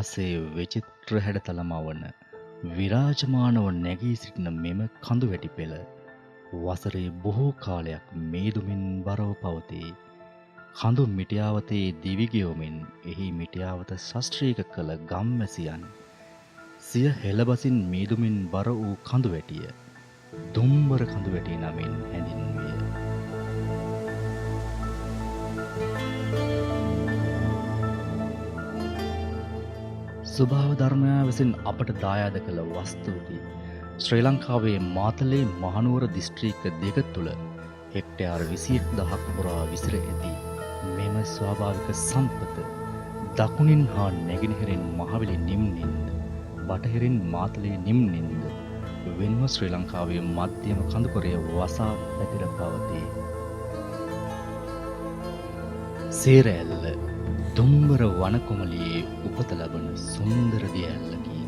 ඉතිහාසයේ විචිත්‍ර හැඩතලමවන විරාජමානව නැගී සිටින මෙම කඳු වැටි පෙළ වසරේ බොහෝ කාලයක් මේදුමින් බරව පවතී. කඳු මිටියාවතේ දිවි ගෙවමින් එහි මිටියාවත ශාස්ත්‍රීය කළ ගම්වැසියන් සිය හෙළබසින් මේදුමින් බර වූ කඳු වැටිය දුම්බර කඳු වැටි නමින් හැඳින්විය. ස්වභාව ධර්මයා විසින් අපට දායාද කළ වස්තුවකි. ශ්‍රී ලංකාවේ මාතලේ මහනුවර දිස්ත්‍රික්ක දෙක තුළ හෙක්ටයාර් 21,000ක් පුරා විසිර ඇති මෙම ස්වාභාවික සම්පත දකුණින් හා නැගෙනහිරින් මහවැලි නිම්නින්ද බටහිරින් මාතලේ නිම්නින්ද වෙන්ව ශ්‍රී ලංකාවේ මධ්‍යම කඳුකරය වසා පැතිර පවතී. සේර ඇල්ල දුම්බර වනකොමලියේ උපත ලබන සුන්දර දිය ඇල්ලකි.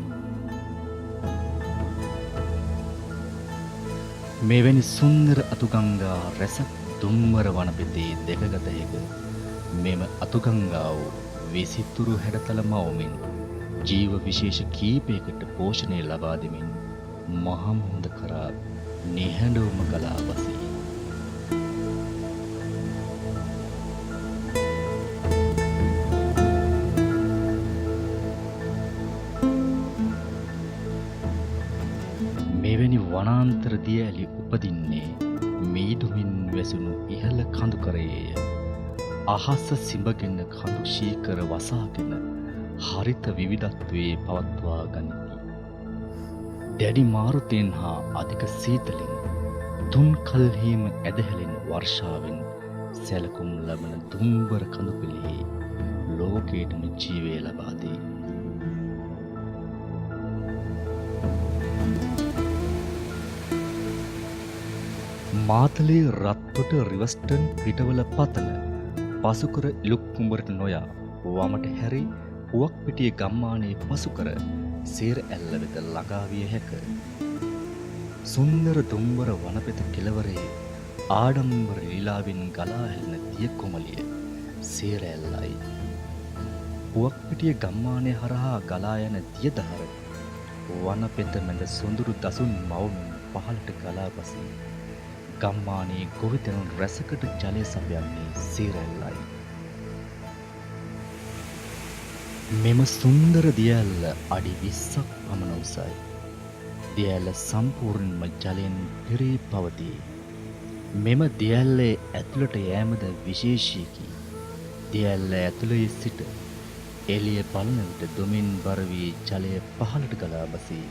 මෙවැනි සුන්දර අතුගංගා රැසක් දුම්බර වනපෙතේ දැකගත හැක. මෙම අතුගංගාව විසිතුරු හැඩතල මවමින් ජීව විශේෂ කීපයකට පෝෂණය ලබා දෙමින් මහමුහුද කරා නිහඬවම ගලා බසී. මෙවැනි වනාන්තර දිය ඇලි උපදින්නේ මීදුමින් වැසුණු ඉහළ කඳුකරයේය. අහස සිඹගෙන කඳු ශීකර වසාගෙන හරිත විවිධත්වයේ පවත්වා ගනිති. දැඩි මාරුතෙන් හා අධික සීතලෙන් තුන් කල්හිම ඇදහැලෙන වර්ෂාවෙන් සැලකුම් ලබන දුම්බර කඳු පෙළෙහි ලෝකයටම ජීවය ලබා දෙයි. මාතලේ රත්තොට රිවර්ස්ටන් පිටවල පතන පසුකර ඉලුක් කුඹරට නොයා වමට හැරි පුවක් පිටියේ ගම්මානයේ පසුකර සේර ඇල්ල වෙත ළඟා විය හැක. සුන්දර දුම්බර වනපෙත කෙළවරේ ආඩම්බර ලීලාවෙන් ගලා හැලෙන දිය කොමලිය සේර ඇල්ලයි. පුවක් පිටියේ ගම්මානයේ හරහා ගලා යන දිය දහර වනපෙත මැද සොඳුරු දසුන් මවමින් පහළට ගලා බසී. ගම්මානයේ ගොවිතැනුන් රැසකට ජලය සපයන්නේ සේර ඇල්ලයි. මෙම සුන්දර දිය ඇල්ල අඩි 20ක් පමණ උසයි. දිය ඇල්ල සම්පූර්ණයෙන්ම ජලයෙන් පිරී පවතී. මෙම දිය ඇල්ලේ ඇතුළට යෑමද විශේෂීකි. දිය ඇල්ල ඇතුළේ සිට එළිය බලන විට දොමින් බර වී ජලය පහළට ගලා බසී.